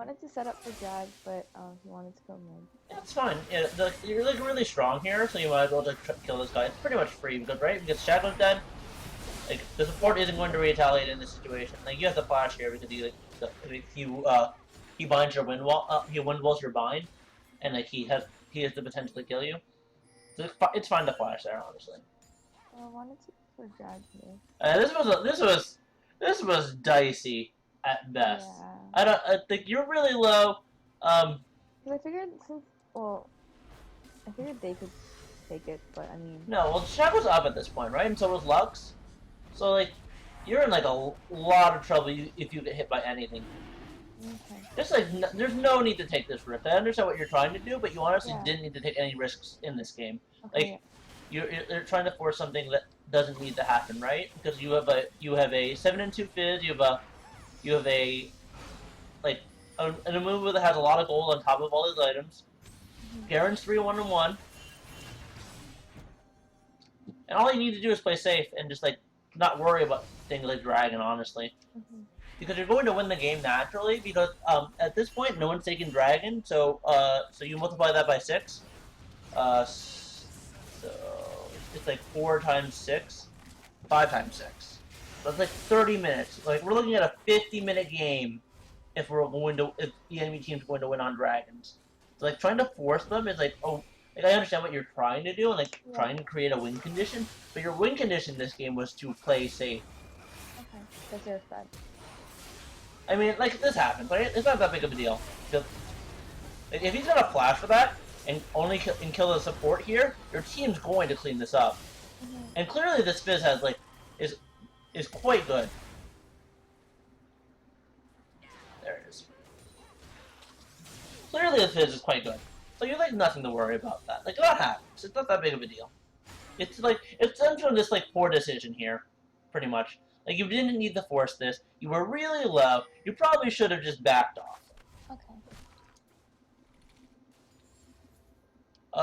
wanted to set up for Drag, but he wanted to come in. Yeah, it's fine. Yeah, you're like really strong here, so you might as well just kill this guy. It's pretty much free because right, because Shadow's dead. Like the support isn't going to retaliate in this situation. Like you have to flash here because he binds your wind wall. He wind walls your bind, and like he has the potential to kill you. So it's fine to flash there, honestly. I wanted to go for Drag here. This was dicey at best. Yeah. I think you're really low. Um, Because I figured I figured they could take it, but I mean, no, well Shadow's up at this point, right? And so was Lux. So like, you're in like a lot of trouble if you get hit by anything. okay. Just like, there's no need to take this risk. I understand what you're trying to do, but you honestly Yeah. didn't need to take any risks in this game. Okay, Like, you're trying to force something that doesn't need to happen, right? Because you have a 7 and 2 fizz. You have a like a move that has a lot of gold on top of all his items. Garen's 3-1-1, and all you need to do is play safe and just like not worry about things like Dragon, honestly. Because you're going to win the game naturally. Because at this point, no one's taking Dragon, so you multiply that by 6. So it's like 4 times 6, 5 times 6. So it's like 30 minutes. Like we're looking at a 50-minute game if the enemy team's going to win on Dragons. So like trying to force them is like, oh, like I understand what you're trying to do and like trying to create a win condition, but your win condition this game was to play safe. Okay, because they're fed. I mean, like, this happens, right? It's not that big of a deal. Because, like, if he's gonna flash for that, and kill the support here, your team's going to clean this up. And clearly this Fizz has, like, is quite good. There it is. Clearly the Fizz is quite good. So you're, like, nothing to worry about that. Like, that happens. It's not that big of a deal. It's, like, it's done from this, like, poor decision here. Pretty much. Like, you didn't need to force this. You were really low. You probably should have just backed off. Okay.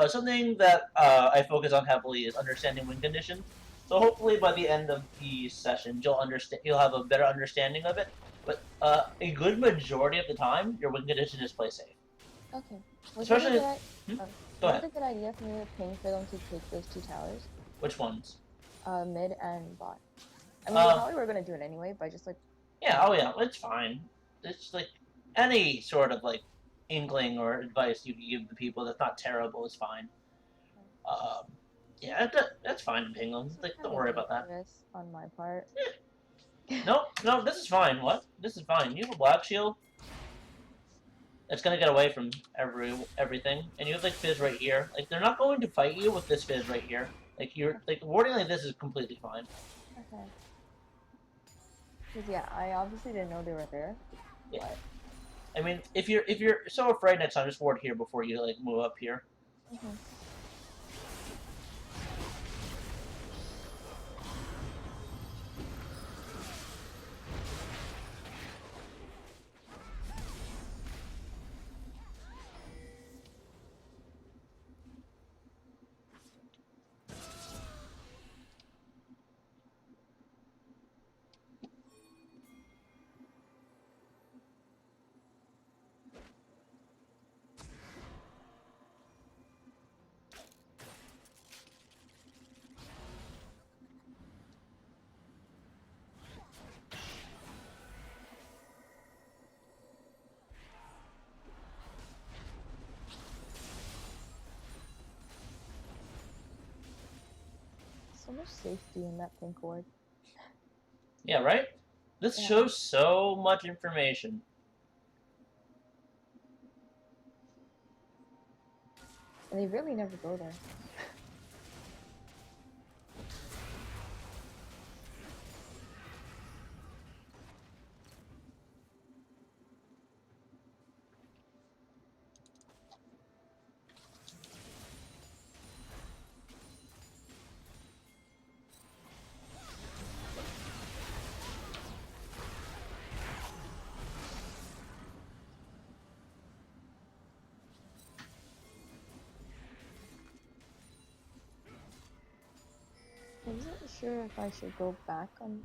Something that I focus on heavily is understanding win conditions. So hopefully by the end of the session, you'll have a better understanding of it. But a good majority of the time, your win condition is play safe. Okay. Especially. Go ahead. Was it a good idea for me to ping for them to take those 2 towers? Which ones? Mid and bot. I mean, we probably were gonna do it anyway, but just like. Yeah. Oh yeah. It's fine. It's like any sort of like inkling or advice you can give the people that's not terrible is fine. Yeah, that's fine to ping them. Like, don't worry about that. On my part. Yeah. No, this is fine. What? This is fine. You have a black shield. It's gonna get away from everything, and you have like Fizz right here. Like they're not going to fight you with this Fizz right here. Like warding like this is completely fine. Okay. Cause yeah, I obviously didn't know they were there. Yeah. But... I mean, if you're so afraid next time, just ward here before you like move up here. So much safety in that pink ward. Yeah, right? This shows so much information. And they really never go there. I wasn't sure if I should go back on...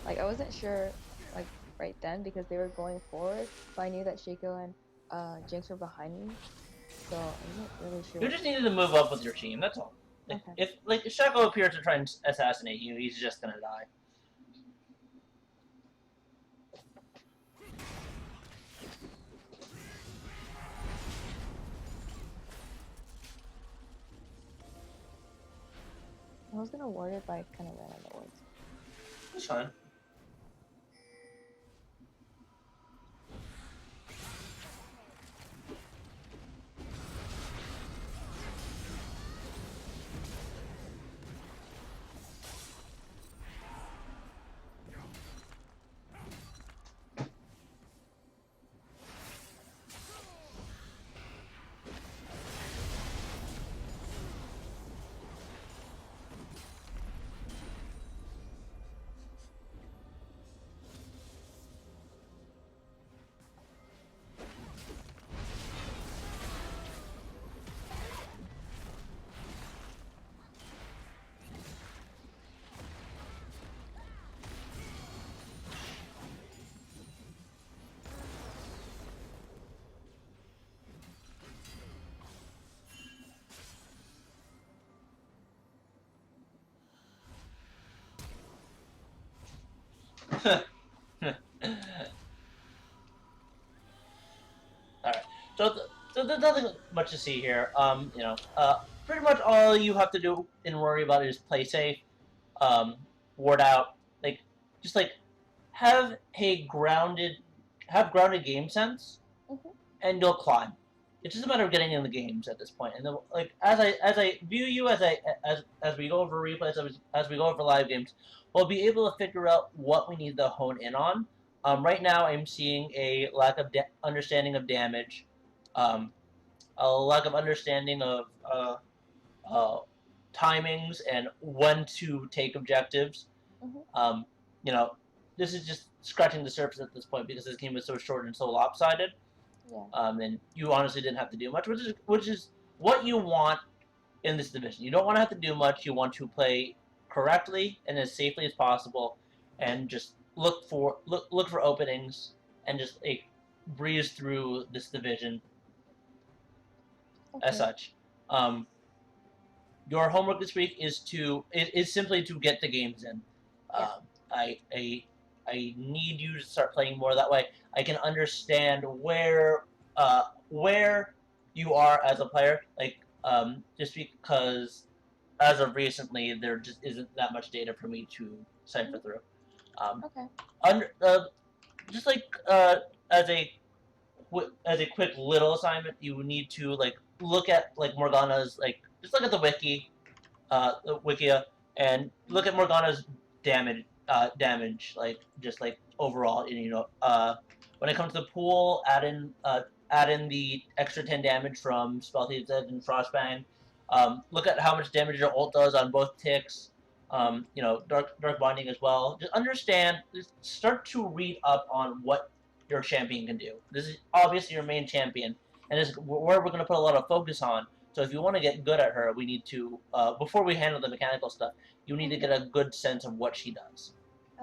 Like, I wasn't sure, like, right then because they were going forward, but I knew that Shaco and Jinx were behind me, so I wasn't really sure You what just to do. needed to move up with your team. That's all. Okay. If like Shaco appears to try and assassinate you, he's just gonna die. I was gonna ward it, but I kind of ran out of wards. It's fine. Alright. So there's nothing much to see here. Pretty much all you have to do and worry about is play safe, um, ward out, like, just like have a grounded game sense, Mm-hmm. and you'll climb. It's just a matter of getting in the games at this point. And like as I view you as we go over replays, as we go over live games, we'll be able to figure out what we need to hone in on. Right now, I'm seeing a lack of understanding of damage, um, a lack of understanding of uh, timings and when to take objectives. Mm-hmm. Um, you know, this is just scratching the surface at this point because this game is so short and so lopsided. Yeah. And you honestly didn't have to do much, which is what you want in this division. You don't want to have to do much. You want to play correctly and as safely as possible, and just look for openings and just like breeze through this division as Okay. such. Um, your homework this week is simply to get the games in. Yeah. I need you to start playing more that way. I can understand where you are as a player. Like just because as of recently there just isn't that much data for me to cipher through. Okay. Under just like as a quick little assignment, you need to like look at like Morgana's like just look at the Wikia, and look at Morgana's damage, like just like overall. And, when it comes to the pool, add in the extra 10 damage from Spell Thieves Edge and Frostbang. Look at how much damage your ult does on both ticks. Dark Binding as well. Just understand. Just start to read up on what your champion can do. This is obviously your main champion, and is where we're going to put a lot of focus on. So if you want to get good at her, we need to, before we handle the mechanical stuff, you need to get a good sense of what she does.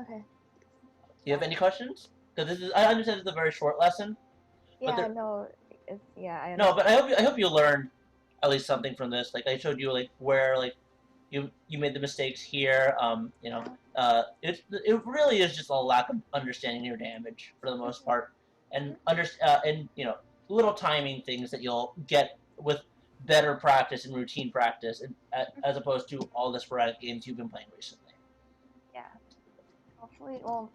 Okay. Do you have any questions? Because I understand it's a very short lesson. Yeah. But No. I no, understand. but I hope you learned at least something from this. Like I showed you, like where like you made the mistakes here. It really is just a lack of understanding your damage for the most part, and little timing things that you'll get with better practice and routine practice, as opposed to all the sporadic games you've been playing recently. Yeah. Hopefully, well,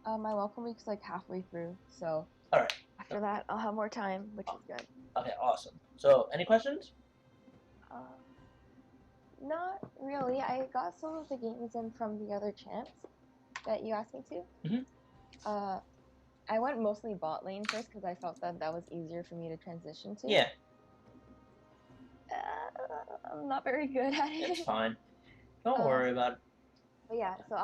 my welcome week's like halfway through, so All right. after that I'll have more time, which is good. Okay. Awesome. So, any questions? Not really. I got some of the games in from the other champs that you asked me to. Mhm. I went mostly bot lane first because I felt that was easier for me to transition to. Yeah, I'm not very good at it. it's fine. Don't worry about it. But yeah, so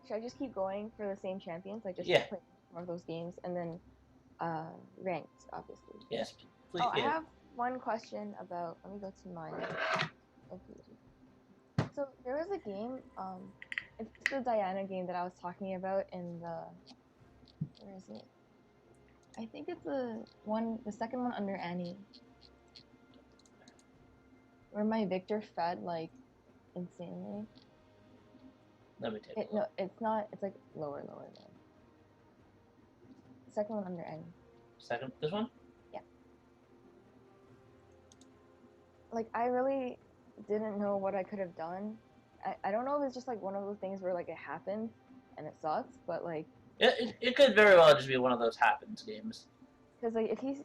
should I just keep going for the same champions? Like just Yeah. play more of those games and then ranked, obviously. Yes. Please. Oh, I Yeah. have one question about. Let me go to my. So there was a game. It's the Diana game that I was talking about in the Where is it? I think it's the second one under Annie, where my Victor fed like insanely. Let me take a look. No, it's not. It's like lower. Second one under Annie. Second, this one? Yeah. Like I really didn't know what I could have done. I don't know if it's just like one of those things where like it happened and it sucks, but like It could very well just be one of those happens games. because like if he's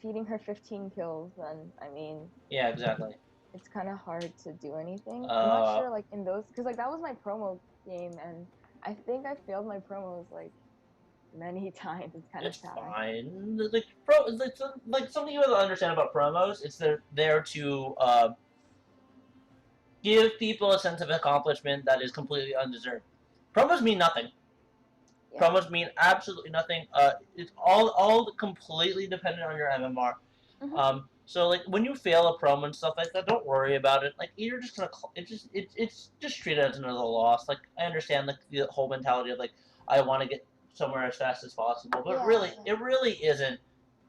feeding her 15 kills, then I mean Yeah, exactly. it's kind of hard to do anything. I'm not sure like in those because like that was my promo game and I think I failed my promos like many times. It's kind of sad. Fine. Like something you have to understand about promos. It's they're there to give people a sense of accomplishment that is completely undeserved. Promos mean nothing. Yeah. Promos mean absolutely nothing. It's all completely dependent on your MMR. Mm-hmm. So like when you fail a promo and stuff like that, don't worry about it. Like you're just gonna it's just treat it as another loss. Like I understand like the whole mentality of like I want to get somewhere as fast as possible, but really it really isn't.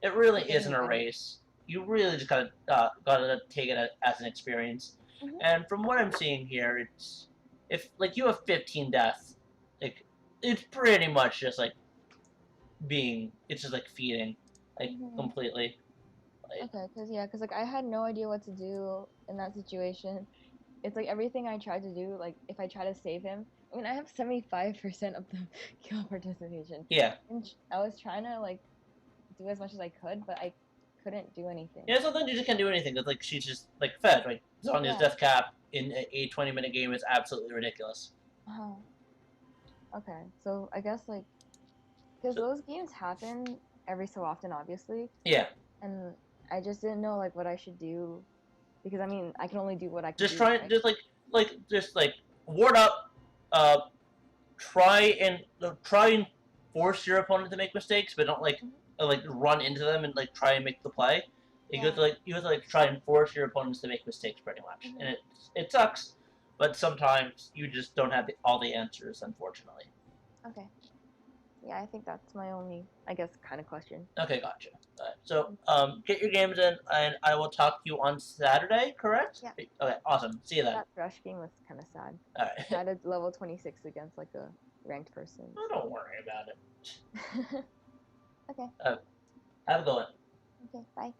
It really isn't a race. You really just gotta take it as an experience. Mm-hmm. And from what I'm seeing here, it's if like you have 15 deaths, like it's pretty much just like it's just like feeding, like completely. Okay, because like I had no idea what to do in that situation. It's like everything I tried to do, like if I try to save him, I mean I have 75% of the kill participation. Yeah. And I was trying to like do as much as I could, but I couldn't do anything. Yeah, sometimes you just can't do anything. It's like she's just like fed. Like Zonya's death cap in a 20-minute game is absolutely ridiculous. Okay, so I guess like because those games happen every so often, obviously. Yeah. And I just didn't know like what I should do because I mean I can only do what I can just do. Try right? just like ward up, try and force your opponent to make mistakes, but don't like run into them and like try and make the play. You have to try and force your opponents to make mistakes pretty much, and it sucks, but sometimes you just don't have all the answers, unfortunately. Okay. Yeah, I think that's my only, I guess, kind of question. Okay, gotcha. So, get your games in, and I will talk to you on Saturday, correct? Yeah. Okay, awesome. See you then. That Thresh game was kind of sad. Alright. I had a level 26 against, like, a ranked person. Oh, don't worry about it. Okay. Have a good one. Okay, bye.